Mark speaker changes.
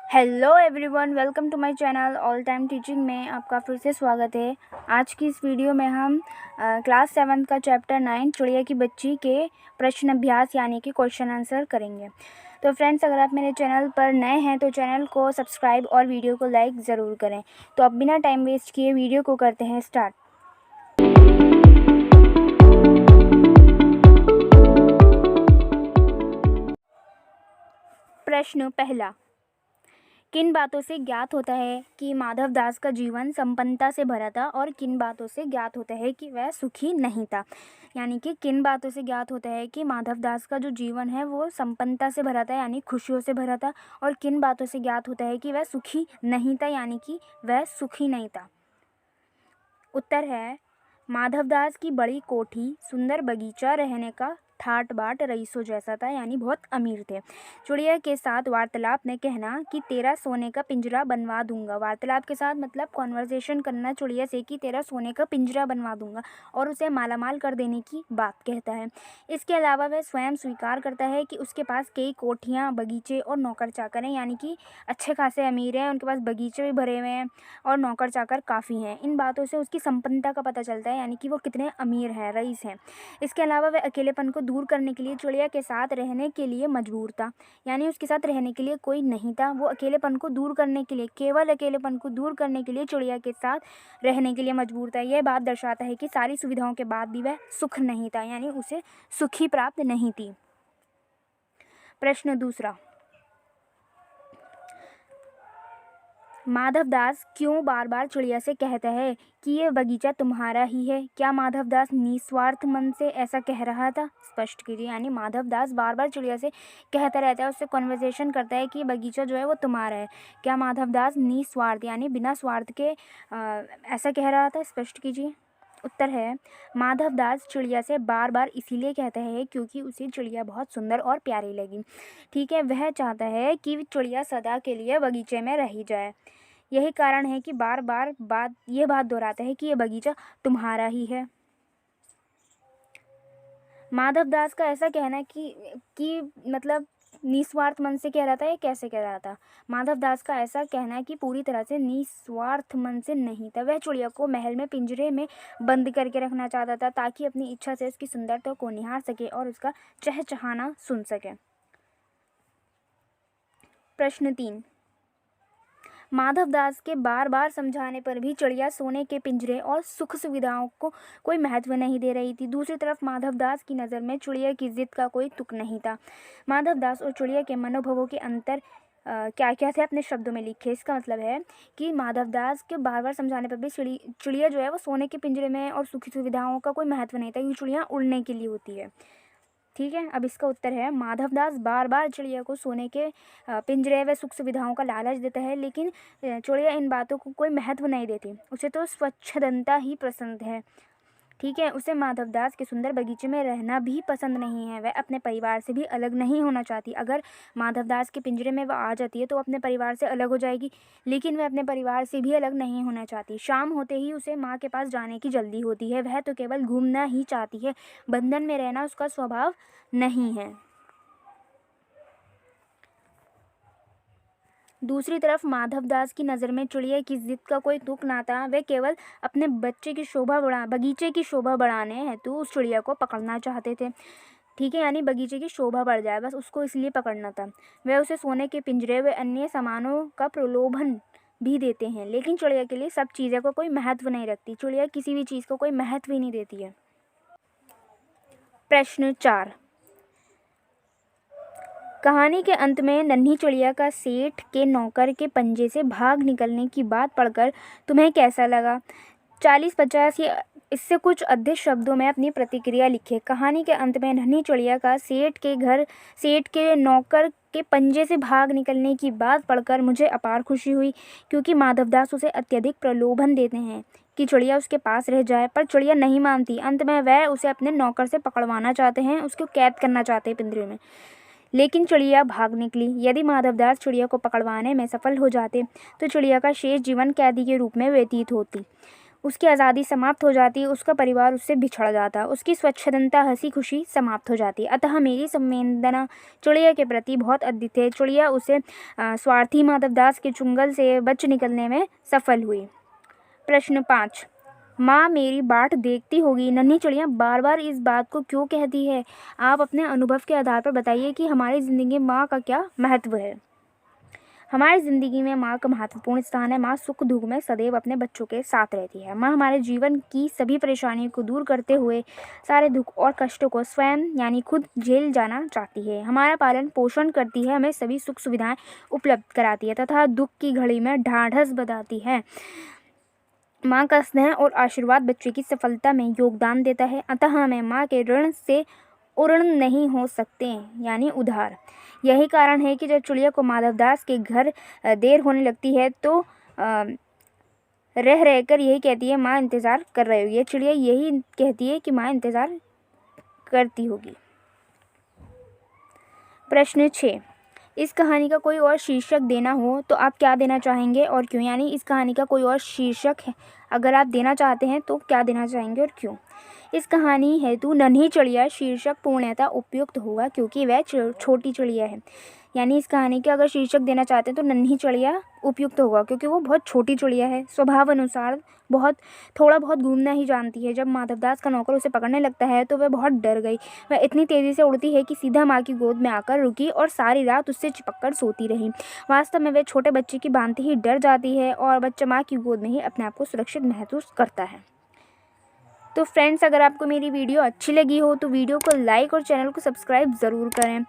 Speaker 1: Hello everyone, welcome to my channel all time teaching में आपका फिर से स्वागत है। आज की इस वीडियो में हम क्लास 7 का चैप्टर 9 चिड़िया की बच्ची के प्रश्न अभ्यास यानी कि क्वेश्चन आंसर करेंगे। तो फ्रेंड्स, अगर आप मेरे चैनल पर नए हैं तो चैनल को सब्सक्राइब और वीडियो को लाइक ज़रूर करें। तो अब बिना टाइम वेस्ट किए वीडियो को करते हैं स्टार्ट। प्रश्न पहला, किन बातों से ज्ञात होता है कि माधव दास का जीवन संपन्नता से भरा था और किन बातों से ज्ञात होता है कि वह सुखी नहीं था। यानी कि किन बातों से ज्ञात होता है कि माधव दास का जो जीवन है वो संपन्नता से भरा था यानी खुशियों से भरा था, और किन बातों से ज्ञात होता है कि वह सुखी नहीं था यानी कि वह सुखी नहीं था। उत्तर है, माधव दास की बड़ी कोठी, सुंदर बगीचा, रहने का ठाट बाट रईसों जैसा था यानी बहुत अमीर थे। चिड़िया के साथ वार्तालाप में कहना कि तेरा सोने का पिंजरा बनवा दूंगा। वार्तालाप के साथ मतलब कॉन्वर्सेशन करना चिड़िया से कि तेरा सोने का पिंजरा बनवा दूंगा और उसे मालामाल कर देने की बात कहता है। इसके अलावा वह स्वयं स्वीकार करता है कि उसके पास कई कोठियाँ, बगीचे और नौकर चाकर हैं, यानी कि अच्छे खासे अमीर हैं, उनके पास बगीचे भी भरे हुए हैं और नौकर चाकर काफ़ी हैं। इन बातों से उसकी संपन्नता का पता चलता है यानी कि वो कितने अमीर हैं, रईस हैं। इसके अलावा वह अकेलेपन को दूर करने के लिए चिड़िया के साथ रहने के लिए मजबूर था, यानी उसके साथ रहने के लिए कोई नहीं था। वो अकेलेपन को दूर करने के लिए, केवल अकेलेपन को दूर करने के लिए चिड़िया के साथ रहने के लिए मजबूर था। यह बात दर्शाता है कि सारी सुविधाओं के बाद भी वह सुख नहीं था, यानी उसे सुखी प्राप्त नहीं थी। प्रश्न दूसरा, माधव दास क्यों बार बार चिड़िया से कहता है कि यह बगीचा तुम्हारा ही है? क्या माधव दास निस्वार्थ मन से ऐसा कह रहा था? स्पष्ट कीजिए। यानी माधव दास बार बार चिड़िया से कहता रहता है, उससे कन्वर्सेशन करता है कि बगीचा जो है वो तुम्हारा है। क्या माधव दास निस्वार्थ यानी बिना स्वार्थ के ऐसा कह रहा था? स्पष्ट कीजिए। उत्तर है, माधव दास चिड़िया से बार बार इसीलिए कहता है क्योंकि उसे चिड़िया बहुत सुंदर और प्यारी लगी। ठीक है, वह चाहता है कि चिड़िया सदा के लिए बगीचे में रही जाए। यही कारण है कि बार बार ये बात दोहराता है कि यह बगीचा तुम्हारा ही है। माधव दास का ऐसा कहना कि मतलब निस्वार्थ मन से कह रहा था, ये कैसे कह रहा था? माधव दास का ऐसा कहना कि पूरी तरह से निस्वार्थ मन से नहीं था। वह चिड़िया को महल में पिंजरे में बंद करके रखना चाहता था ताकि अपनी इच्छा से उसकी सुंदरता को निहार सके और उसका चहचहाना सुन सके। प्रश्न 3, माधव दास के बार बार समझाने पर भी चिड़िया सोने के पिंजरे और सुख सुविधाओं को कोई महत्व नहीं दे रही थी। दूसरी तरफ माधव दास की नज़र में चिड़िया की जिद का कोई तुक नहीं था। माधव दास और चिड़िया के मनोभावों के अंतर क्या क्या थे अपने शब्दों में लिखे। इसका मतलब है कि माधव दास के बार बार समझाने पर भी चिड़िया जो है वो सोने के पिंजरे में और सुखी सुविधाओं का कोई महत्व नहीं था, क्योंकि चिड़िया उड़ने के लिए होती है। ठीक है, अब इसका उत्तर है, माधव दास बार बार चिड़िया को सोने के पिंजरे व सुख सुविधाओं का लालच देता है, लेकिन चिड़िया इन बातों को कोई महत्व नहीं देती। उसे तो स्वच्छंदता ही पसंद है। ठीक है, उसे माधव दास के सुंदर बगीचे में रहना भी पसंद नहीं है। वह अपने परिवार से भी अलग नहीं होना चाहती। अगर माधव दास के पिंजरे में वह आ जाती है तो अपने परिवार से अलग हो जाएगी, लेकिन वह अपने परिवार से भी अलग नहीं होना चाहती। शाम होते ही उसे माँ के पास जाने की जल्दी होती है। वह तो केवल घूमना ही चाहती है, बंधन में रहना उसका स्वभाव नहीं है। दूसरी तरफ माधव दास की नज़र में चिड़िया की जिद का कोई तुक ना था। वे केवल अपने बगीचे की शोभा बढ़ाने हेतु उस चिड़िया को पकड़ना चाहते थे। ठीक है, यानी बगीचे की शोभा बढ़ जाए, बस उसको इसलिए पकड़ना था। वे उसे सोने के पिंजरे व अन्य सामानों का प्रलोभन भी देते हैं, लेकिन चिड़िया के लिए सब चीज़ें को कोई महत्व नहीं रखती। चिड़िया किसी भी चीज़ को कोई महत्व ही नहीं देती है। प्रश्न 4, कहानी के अंत में नन्ही चिड़िया का सेठ के नौकर के पंजे से भाग निकलने की बात पढ़कर तुम्हें कैसा लगा? 40-50 या इससे कुछ अधिक शब्दों में अपनी प्रतिक्रिया लिखे। कहानी के अंत में नन्ही चिड़िया का सेठ के नौकर के पंजे से भाग निकलने की बात पढ़कर मुझे अपार खुशी हुई, क्योंकि माधव दास उसे अत्यधिक प्रलोभन देते हैं कि चिड़िया उसके पास रह जाए, पर चिड़िया नहीं मानती। अंत में वह उसे अपने नौकर से पकड़वाना चाहते हैं, उसको कैद करना चाहते हैं पिंजरे में, लेकिन चिड़िया भाग निकली। यदि माधव दास चिड़िया को पकड़वाने में सफल हो जाते तो चिड़िया का शेष जीवन कैदी के रूप में व्यतीत होती। उसकी आज़ादी समाप्त हो जाती, उसका परिवार उससे बिछड़ जाता, उसकी स्वच्छंदता, हंसी खुशी समाप्त हो जाती। अतः मेरी संवेदना चिड़िया के प्रति बहुत अधिक है। चिड़िया उसे स्वार्थी माधवदास के चुंगल से बच निकलने में सफल हुई। प्रश्न 5, माँ मेरी बाट देखती होगी। नन्ही चिड़िया बार बार इस बात को क्यों कहती है? आप अपने अनुभव के आधार पर बताइए कि हमारी ज़िंदगी में माँ का क्या महत्व है। हमारी ज़िंदगी में माँ का महत्वपूर्ण स्थान है। माँ सुख दुख में सदैव अपने बच्चों के साथ रहती है। माँ हमारे जीवन की सभी परेशानियों को दूर करते हुए सारे दुख और कष्टों को स्वयं यानी खुद झेल जाना चाहती है। हमारा पालन पोषण करती है, हमें सभी सुख सुविधाएं उपलब्ध कराती है तथा दुख की घड़ी में ढाढ़स बंधाती है। माँ का स्नेह और आशीर्वाद बच्चे की सफलता में योगदान देता है। अतः हमें माँ के ऋण से उऋण नहीं हो सकते, यानी उधार। यही कारण है कि जब चिड़िया को माधवदास के घर देर होने लगती है तो रह रहकर यही कहती है, माँ इंतज़ार कर रही होगी। ये चिड़िया यही कहती है कि माँ इंतज़ार करती होगी। प्रश्न 6, इस कहानी का कोई और शीर्षक देना हो तो आप क्या देना चाहेंगे और क्यों? यानी इस कहानी का कोई और शीर्षक है अगर आप देना चाहते हैं तो क्या देना चाहेंगे और क्यों? इस कहानी हेतु नन्ही चिड़िया शीर्षक पूर्णतः उपयुक्त होगा क्योंकि वह छोटी चिड़िया है। यानी इस कहानी का अगर शीर्षक देना चाहते हैं तो नन्ही चिड़िया उपयुक्त होगा क्योंकि वो बहुत छोटी चिड़िया है। स्वभाव अनुसार थोड़ा बहुत घूमना ही जानती है। जब माधवदास का नौकर उसे पकड़ने लगता है तो वह बहुत डर गई। वह इतनी तेज़ी से उड़ती है कि सीधा माँ की गोद में आकर रुकी और सारी रात उससे चिपक कर सोती रही। वास्तव में वह छोटे बच्चे की भांति ही डर जाती है और बच्चा माँ की गोद में ही अपने आप को सुरक्षित महसूस करता है। तो फ्रेंड्स, अगर आपको मेरी वीडियो अच्छी लगी हो तो वीडियो को लाइक और चैनल को सब्सक्राइब ज़रूर करें।